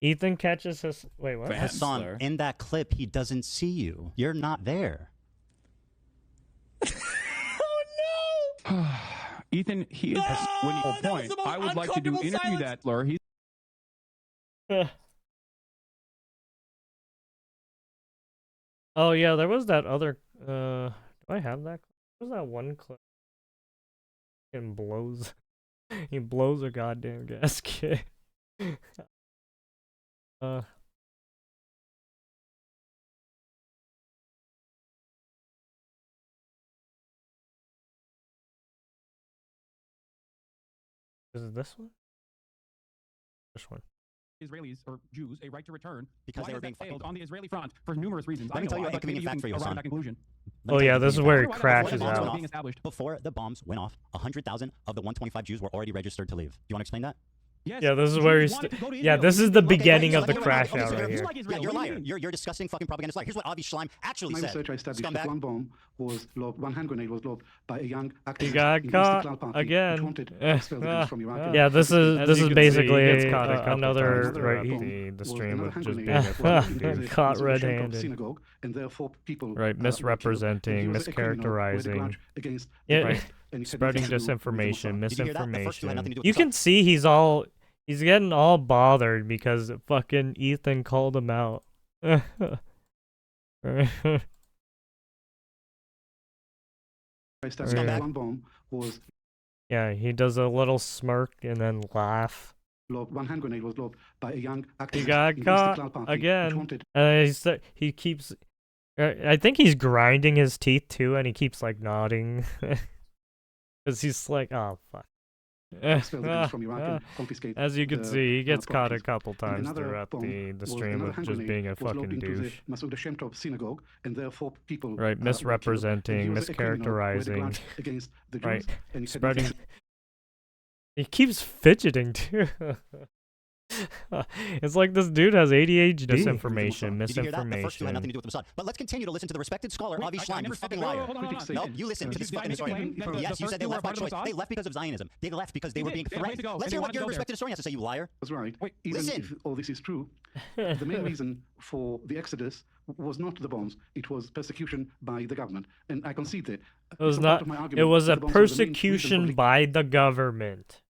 Ethan catches his. Wait, what? Hasan, in that clip, he doesn't see you. You're not there. Oh no! Ethan, he is winning a point. I would like to do interview that slur. He's Oh yeah, there was that other. Do I have that? What was that one clip? And blows. He blows a goddamn gasket. Is it this one? This one. Israelis or Jews a right to return because they were being failed on the Israeli front for numerous reasons. Let me tell you an inconvenient fact for you, son. Oh yeah, this is where it crashes out. Before the bombs went off, 100,000 of the 125 Jews were already registered to leave. Do you want to explain that? Yes. Yeah, this is where he's. Yeah, this is the beginning of the crash out right here. Yeah, you're a liar. You're a disgusting fucking propagandist liar. Here's what Avi Schleim actually said. Research I established that one bomb was lobbed, one hand grenade was lobbed by a young activist. He got caught again. Yeah, this is basically another right. The stream of just being caught red-handed. Right, misrepresenting, mischaracterizing. Yeah, spreading disinformation, misinformation. You can see he's getting all bothered because fucking Ethan called him out. Yeah, he does a little smirk and then laugh. One hand grenade was lobbed by a young activist. He got caught again. He keeps. I think he's grinding his teeth too, and he keeps like nodding. Because he's like, oh, fuck. As you can see, he gets caught a couple times throughout the stream of just being a fucking douche. Right, misrepresenting, mischaracterizing. Right, spreading. He keeps fidgeting too. It's like this dude has ADHD. Disinformation, misinformation. But let's continue to listen to the respected scholar Avi Schleim, you fucking liar. No, you listen to this fucking historian. Yes, you said they left by choice. They left because of Zionism. They left because they were being threatened. Let's hear what your respected historian has to say, you liar. That's right. Listen. If all this is true, the main reason for the exodus was not the bombs. It was persecution by the government. And I concede that. It was not. It was a persecution by the government.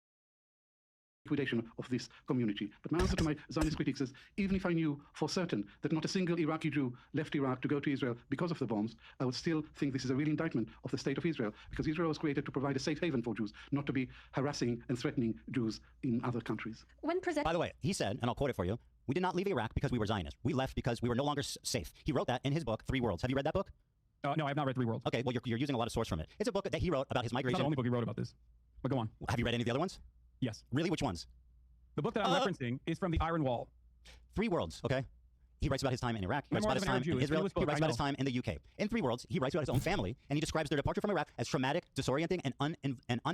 Liquidation of this community. But my answer to my Zionist critics is, even if I knew for certain that not a single Iraqi Jew left Iraq to go to Israel because of the bombs, I would still think this is a real indictment of the state of Israel, because Israel was created to provide a safe haven for Jews, not to be harassing and threatening Jews in other countries. By the way, he said, and I'll quote it for you, we did not leave Iraq because we were Zionists. We left because we were no longer safe. He wrote that in his book, 3 Worlds. Have you read that book? No, I have not read 3 Worlds. Okay, well, you're using a lot of source from it. It's a book that he wrote about his migration. It's not the only book he wrote about this. But go on. Have you read any of the other ones? Yes. Really? Which ones? The book that I'm referencing is from the Iron Wall. 3 Worlds, okay? He writes about his time in Iraq, he writes about his time in Israel, he writes about his time in the UK. In 3 Worlds, he writes about his own family, and he describes their departure from Iraq as traumatic, disorienting, and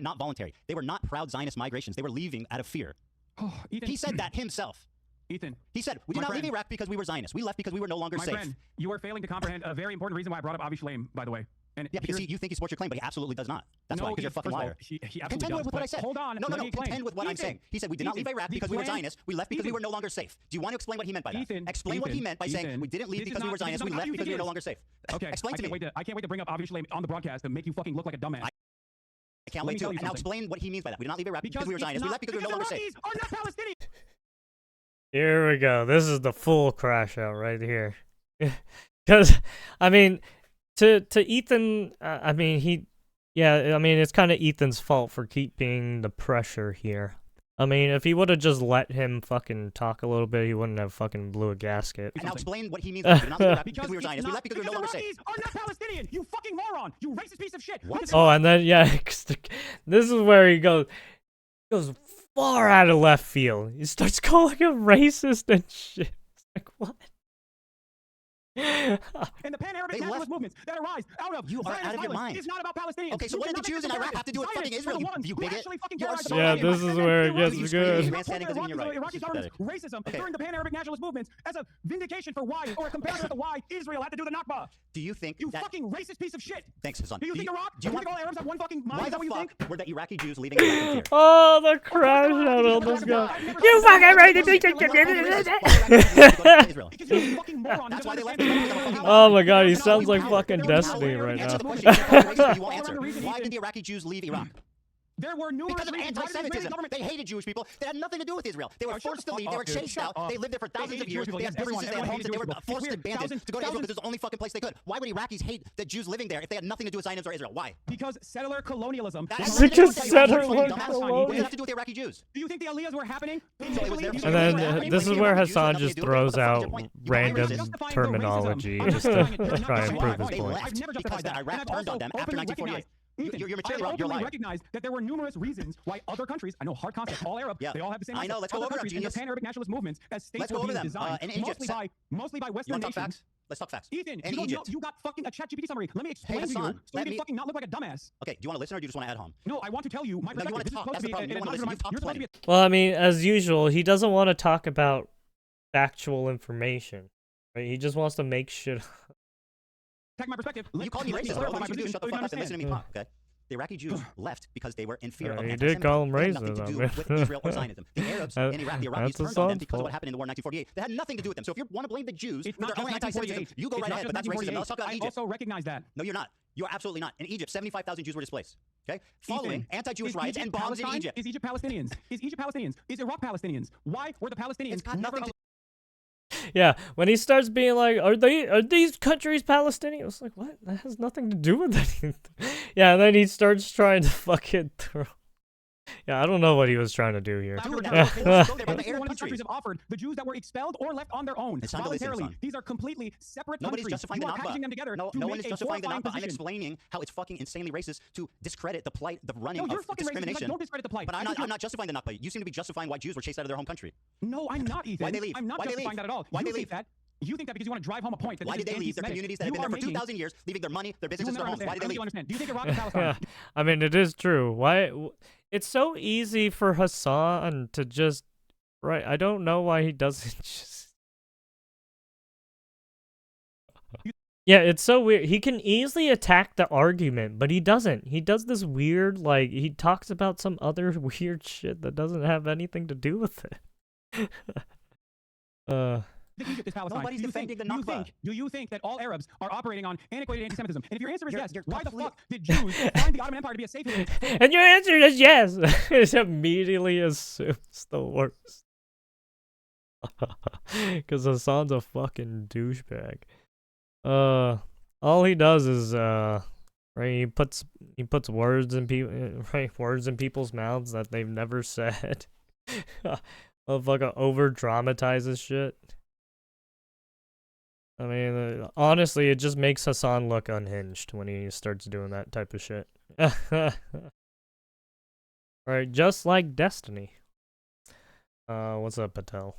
not voluntary. They were not proud Zionist migrations. They were leaving out of fear. Oh, Ethan. He said that himself. Ethan. He said, we did not leave Iraq because we were Zionists. We left because we were no longer safe. My friend, you are failing to comprehend a very important reason why I brought up Avi Schleim, by the way. And yeah, because you think he supports your claim, but he absolutely does not. That's why, because you're a fucking liar. He contend with what I said. Hold on. No, contend with what I'm saying. He said we did not leave Iraq because we were Zionists. We left because we were no longer safe. Do you want to explain what he meant by that? Explain what he meant by saying we didn't leave because we were Zionists. We left because we were no longer safe. Okay. Explain to me. I can't wait to bring up Avi Schleim on the broadcast to make you fucking look like a dumbass. I can't wait to. And now explain what he means by that. We did not leave Iraq because we were Zionists. We left because we were no longer safe. Are not Palestinians. Here we go. This is the full crash out right here. Because, I mean, to Ethan, I mean, it's kind of Ethan's fault for keeping the pressure here. I mean, if he would have just let him fucking talk a little bit, he wouldn't have fucking blew a gasket. And now explain what he means by we did not leave Iraq because we were Zionists. We left because we were no longer safe. Are not Palestinian, you fucking moron! You racist piece of shit! What? Oh, and then, yeah, this is where he goes far out of left field. He starts calling him racist and shit. It's like, what? And the pan-Arabic nationalist movements that arise out of you are out of your mind. It's not about Palestinians. Okay, so what did the Jews in Iraq have to do with fucking Israel? You bigot. Yeah, this is where it gets good. Iraqi government's racism during the pan-Arabic nationalist movements as a vindication for why, or a comparison to why Israel had to do the Nakba. Do you think you fucking racist piece of shit? Thanks, Hasan. Do you think Iraq? Do you think all Arabs have one fucking mind? Why Is that what you think? Were the Iraqi Jews leaving Iraq in fear? Oh, the crash out on this guy. You fucking right. That's why they left. Oh my god, he sounds like fucking Destiny right now. Why did the Iraqi Jews leave Iraq? There were numerous because of anti-Semitism. They hated Jewish people. They had nothing to do with Israel. They were forced to leave. They were chased out. They lived there for thousands of years. They had businesses, they had homes, they were forced and abandoned to go to Israel because it was the only fucking place they could. Why would Iraqis hate the Jews living there if they had nothing to do with Zionism or Israel? Why? Because settler colonialism. Because settler colonialism. What does that have to do with the Iraqi Jews? Do you think the Aliyahs were happening? And then this is where Hasan just throws out random terminology just to try and prove his point. I've never because Iraq turned on them after 1948. You're materially wrong. I recognize that there were numerous reasons why other countries, I know hard concept, all Arab, they all have the same. I know. Let's go over them, genius. The pan-Arabic nationalist movements as states were being designed mostly by Western nations. Let's talk facts. Ethan, in Egypt. You got fucking a ChatGPT summary. Let me explain to you so you can fucking not look like a dumbass. Okay, do you want to listen or do you just want to add home? No, I want to tell you my perspective. This is supposed to be well, I mean, as usual, he doesn't want to talk about factual information. Right? He just wants to make shit up. Take my perspective. You called me racist. Shut the fuck up and listen to me talk, okay? The Iraqi Jews left because they were in fear of anti-Semitism. He did call him racist. Nothing to do with Israel or Zionism. The Arabs in Iraq, the Iraqis turned on them because of what happened in the war in 1948. They had nothing to do with them. So if you want to blame the Jews for their own anti-Semitism, you go right ahead, but that's racism. Now let's talk about Egypt. I also recognize that. No, you're not. You're absolutely not. In Egypt, 75,000 Jews were displaced. Okay? Following anti-Jewish riots and bombs in Egypt. Is Egypt Palestinians? Is Egypt Palestinians? Is Iraq Palestinians? Why were the Palestinians? It's got nothing to Yeah, when he starts being like, are these countries Palestinian? I was like, what? That has nothing to do with anything. Yeah, and then he starts trying to fucking throw. Yeah, I don't know what he was trying to do here. One of these countries have offered the Jews that were expelled or left on their own voluntarily. These are completely separate countries. Nobody's justifying the packaging them together. No one is justifying the Nakba. I'm explaining how it's fucking insanely racist to discredit the plight, the running of discrimination. Don't discredit the plight. But I'm not justifying the Nakba. You seem to be justifying why Jews were chased out of their home country. No, I'm not, Ethan. Why they leave? I'm not justifying that at all. Why they leave? You think that because you want to drive home a point. That why did they leave? Their communities that have been there for 2,000 years, leaving their money, their businesses, their homes. Why did they leave? Understand. Do you think Iraq is Palestine? I mean, it is true. Why? It's so easy for Hasan to just... Right, I don't know why he doesn't just... Yeah, it's so weird. He can easily attack the argument, but he doesn't. He does this weird, like, he talks about some other weird shit that doesn't have anything to do with it. Egypt is Palestine. Nobody's defending the Nakba. Do you think that all Arabs are operating on antiquated anti-Semitism? And if your answer is yes, why the fuck did Jews find the Ottoman Empire to be a safe haven? And your answer is yes. It immediately assumes the worst. Because Hasan's a fucking douchebag. All he does is right, he puts words in people's mouths that they've never said. Motherfucker over dramatizes shit. I mean, honestly, it just makes Hasan look unhinged when he starts doing that type of shit. Right, just like Destiny. What's up, Patel?